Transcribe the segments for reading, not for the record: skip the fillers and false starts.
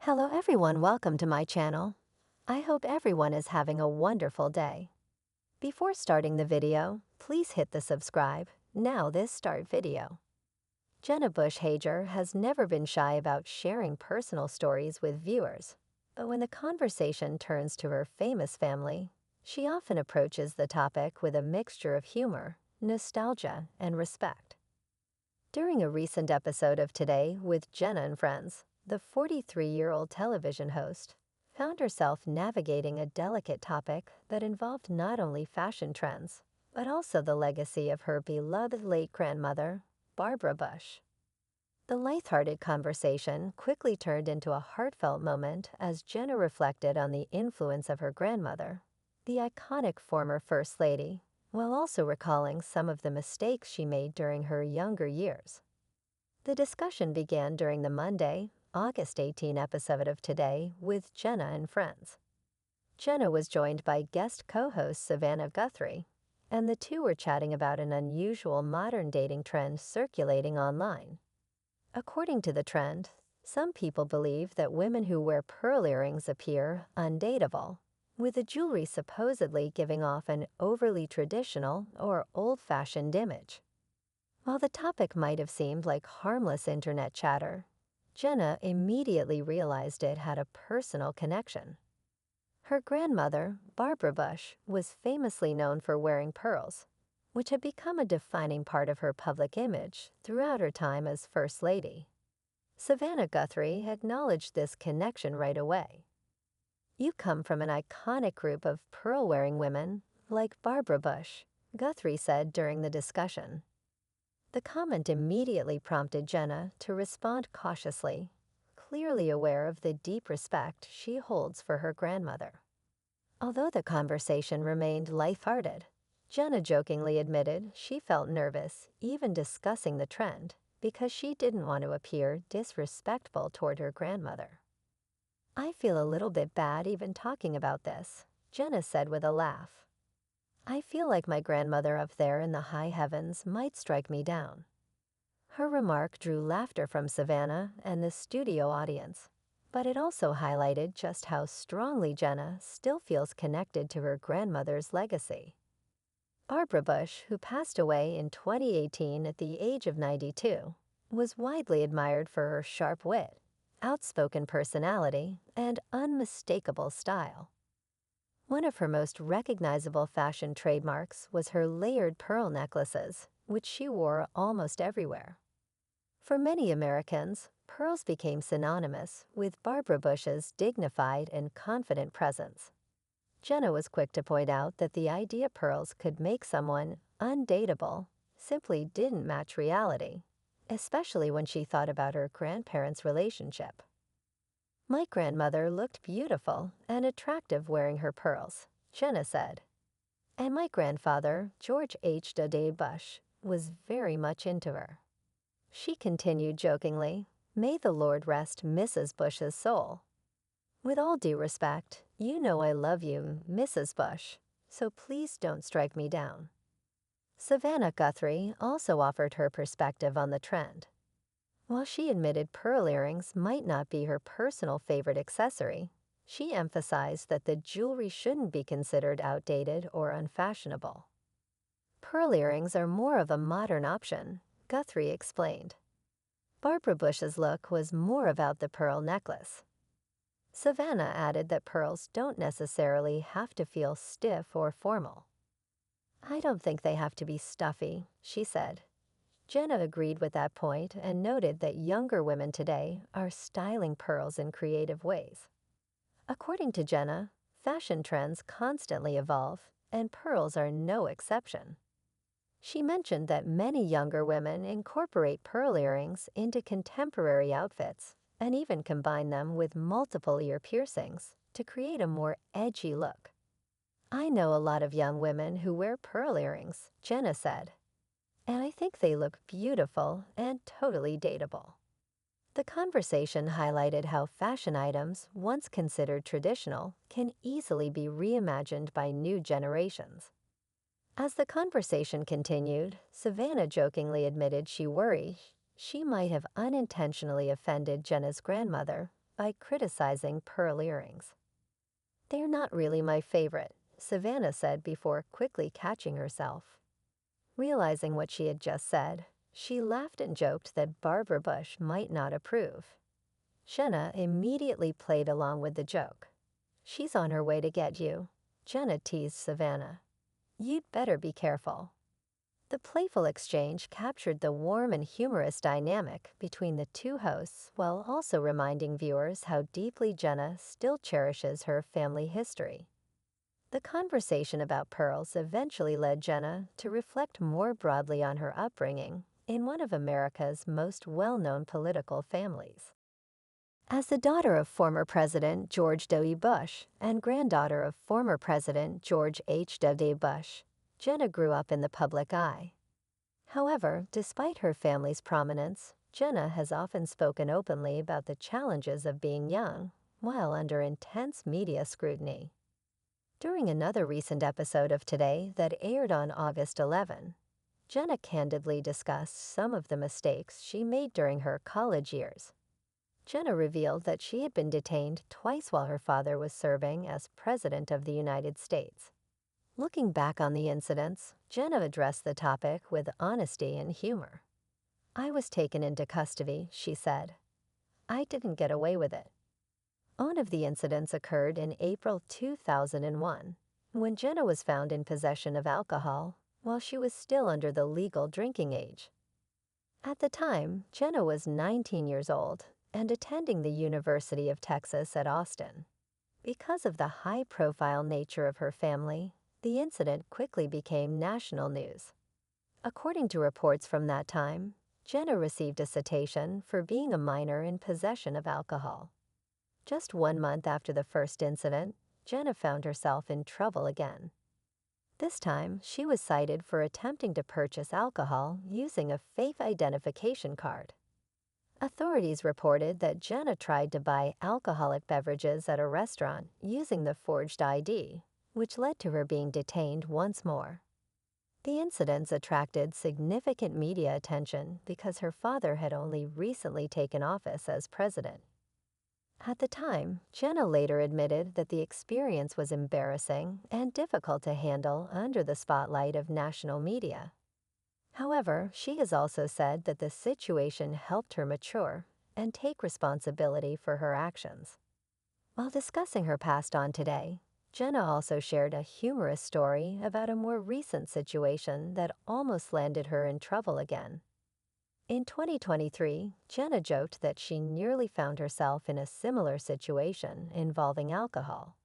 Hello everyone, welcome to my channel. I hope everyone is having a wonderful day. Before starting the video, please hit the subscribe. Now this start video. Jenna Hager has never been shy about sharing personal stories with viewers, but when the conversation turns to her famous family, she often approaches the topic with a mixture of humor, nostalgia, and respect. During a recent episode of Today with Jenna and Friends, the 43-year-old television host found herself navigating a delicate topic that involved not only fashion trends, but also the legacy of her beloved late grandmother, Barbara Bush. The lighthearted conversation quickly turned into a heartfelt moment as Jenna reflected on the influence of her grandmother, the iconic former First Lady, while also recalling some of the mistakes she made during her younger years. The discussion began during the Monday, August 18 episode of Today with Jenna and Friends. Jenna was joined by guest co-host Savannah Guthrie, and the two were chatting about an unusual modern dating trend circulating online. According to the trend, some people believe that women who wear pearl earrings appear undateable, with the jewelry supposedly giving off an overly traditional or old-fashioned image. While the topic might have seemed like harmless internet chatter, Jenna immediately realized it had a personal connection. Her grandmother, Barbara Bush, was famously known for wearing pearls, which had become a defining part of her public image throughout her time as First Lady. Savannah Guthrie acknowledged this connection right away. "You come from an iconic group of pearl-wearing women, like Barbara Bush," Guthrie said during the discussion. The comment immediately prompted Jenna to respond cautiously, clearly aware of the deep respect she holds for her grandmother. Although the conversation remained lighthearted, Jenna jokingly admitted she felt nervous even discussing the trend because she didn't want to appear disrespectful toward her grandmother. "I feel a little bit bad even talking about this," Jenna said with a laugh. "I feel like my grandmother up there in the high heavens might strike me down." Her remark drew laughter from Savannah and the studio audience, but it also highlighted just how strongly Jenna still feels connected to her grandmother's legacy. Barbara Bush, who passed away in 2018 at the age of 92, was widely admired for her sharp wit, outspoken personality, and unmistakable style. One of her most recognizable fashion trademarks was her layered pearl necklaces, which she wore almost everywhere. For many Americans, pearls became synonymous with Barbara Bush's dignified and confident presence. Jenna was quick to point out that the idea pearls could make someone undateable simply didn't match reality, especially when she thought about her grandparents' relationship. "My grandmother looked beautiful and attractive wearing her pearls," Jenna said. "And my grandfather, George H. W. Bush, was very much into her." She continued jokingly, "May the Lord rest Mrs. Bush's soul. With all due respect, you know I love you, Mrs. Bush, so please don't strike me down." Savannah Guthrie also offered her perspective on the trend. While she admitted pearl earrings might not be her personal favorite accessory, she emphasized that the jewelry shouldn't be considered outdated or unfashionable. "Pearl earrings are more of a modern option," Guthrie explained. Barbara Bush's look was more about the pearl necklace. Savannah added that pearls don't necessarily have to feel stiff or formal. "I don't think they have to be stuffy," she said. Jenna agreed with that point and noted that younger women today are styling pearls in creative ways. According to Jenna, fashion trends constantly evolve, and pearls are no exception. She mentioned that many younger women incorporate pearl earrings into contemporary outfits and even combine them with multiple ear piercings to create a more edgy look. "I know a lot of young women who wear pearl earrings," Jenna said, "and I think they look beautiful and totally dateable." The conversation highlighted how fashion items, once considered traditional, can easily be reimagined by new generations. As the conversation continued, Savannah jokingly admitted she worried she might have unintentionally offended Jenna's grandmother by criticizing pearl earrings. "They're not really my favorite," Savannah said before quickly catching herself. Realizing what she had just said, she laughed and joked that Barbara Bush might not approve. Jenna immediately played along with the joke. "She's on her way to get you," Jenna teased Savannah. "You'd better be careful." The playful exchange captured the warm and humorous dynamic between the two hosts while also reminding viewers how deeply Jenna still cherishes her family history. The conversation about pearls eventually led Jenna to reflect more broadly on her upbringing in one of America's most well-known political families. As the daughter of former President George W. Bush and granddaughter of former President George H.W. Bush, Jenna grew up in the public eye. However, despite her family's prominence, Jenna has often spoken openly about the challenges of being young while under intense media scrutiny. During another recent episode of Today that aired on August 11, Jenna candidly discussed some of the mistakes she made during her college years. Jenna revealed that she had been detained twice while her father was serving as President of the United States. Looking back on the incidents, Jenna addressed the topic with honesty and humor. "I was taken into custody," she said. "I didn't get away with it." One of the incidents occurred in April 2001, when Jenna was found in possession of alcohol while she was still under the legal drinking age. At the time, Jenna was 19 years old and attending the University of Texas at Austin. Because of the high-profile nature of her family, the incident quickly became national news. According to reports from that time, Jenna received a citation for being a minor in possession of alcohol. Just 1 month after the first incident, Jenna found herself in trouble again. This time, she was cited for attempting to purchase alcohol using a fake identification card. Authorities reported that Jenna tried to buy alcoholic beverages at a restaurant using the forged ID, which led to her being detained once more. The incidents attracted significant media attention because her father had only recently taken office as president. At the time, Jenna later admitted that the experience was embarrassing and difficult to handle under the spotlight of national media. However, she has also said that the situation helped her mature and take responsibility for her actions. While discussing her past on Today, Jenna also shared a humorous story about a more recent situation that almost landed her in trouble again. In 2023, Jenna joked that she nearly found herself in a similar situation involving alcohol.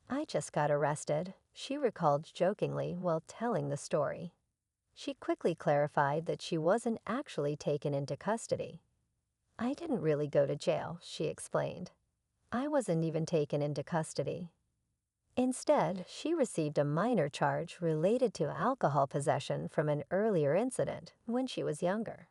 "I just got arrested," she recalled jokingly while telling the story. She quickly clarified that she wasn't actually taken into custody. "I didn't really go to jail," she explained. "I wasn't even taken into custody." Instead, she received a minor charge related to alcohol possession from an earlier incident when she was younger.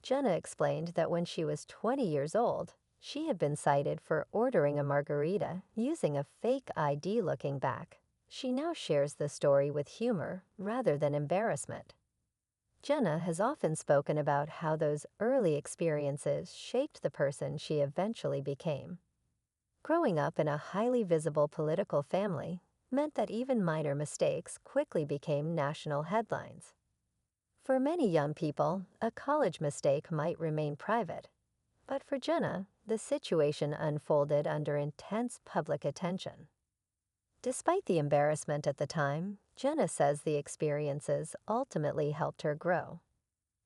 Jenna explained that when she was 20 years old, she had been cited for ordering a margarita using a fake ID looking back. She now shares the story with humor rather than embarrassment. Jenna has often spoken about how those early experiences shaped the person she eventually became. Growing up in a highly visible political family meant that even minor mistakes quickly became national headlines. For many young people, a college mistake might remain private, but for Jenna, the situation unfolded under intense public attention. Despite the embarrassment at the time, Jenna says the experiences ultimately helped her grow.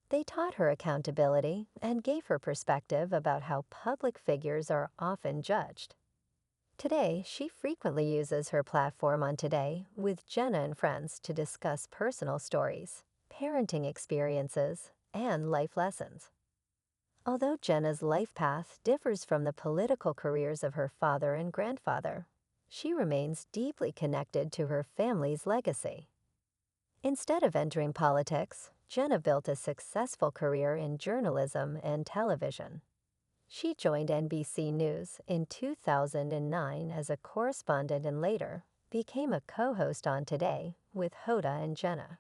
They taught her accountability and gave her perspective about how public figures are often judged. Today, she frequently uses her platform on Today with Jenna and friends to discuss personal stories, parenting experiences, and life lessons. Although Jenna's life path differs from the political careers of her father and grandfather, she remains deeply connected to her family's legacy. Instead of entering politics, Jenna built a successful career in journalism and television. She joined NBC News in 2009 as a correspondent and later became a co-host on Today with Hoda and Jenna.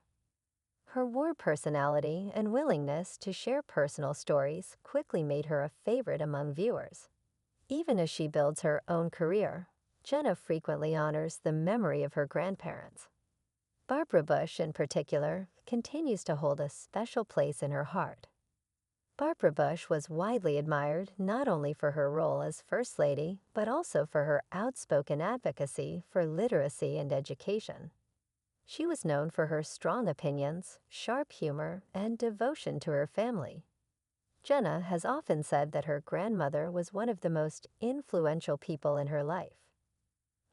Her warm personality and willingness to share personal stories quickly made her a favorite among viewers. Even as she builds her own career, Jenna frequently honors the memory of her grandparents. Barbara Bush, in particular, continues to hold a special place in her heart. Barbara Bush was widely admired not only for her role as First Lady, but also for her outspoken advocacy for literacy and education. She was known for her strong opinions, sharp humor, and devotion to her family. Jenna has often said that her grandmother was one of the most influential people in her life.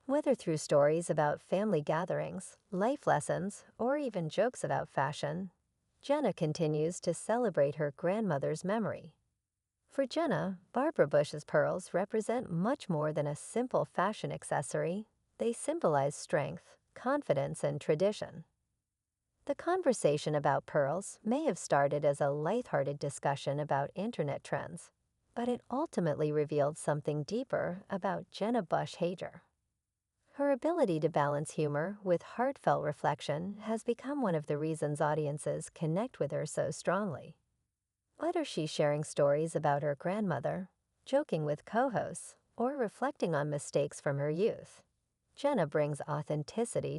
Whether through stories about family gatherings, life lessons, or even jokes about fashion, Jenna continues to celebrate her grandmother's memory. For Jenna, Barbara Bush's pearls represent much more than a simple fashion accessory. They symbolize strength, confidence, and tradition. The conversation about pearls may have started as a lighthearted discussion about internet trends, but it ultimately revealed something deeper about Jenna Bush Hager. Her ability to balance humor with heartfelt reflection has become one of the reasons audiences connect with her so strongly. Whether she's sharing stories about her grandmother, joking with co-hosts, or reflecting on mistakes from her youth, Jenna brings authenticity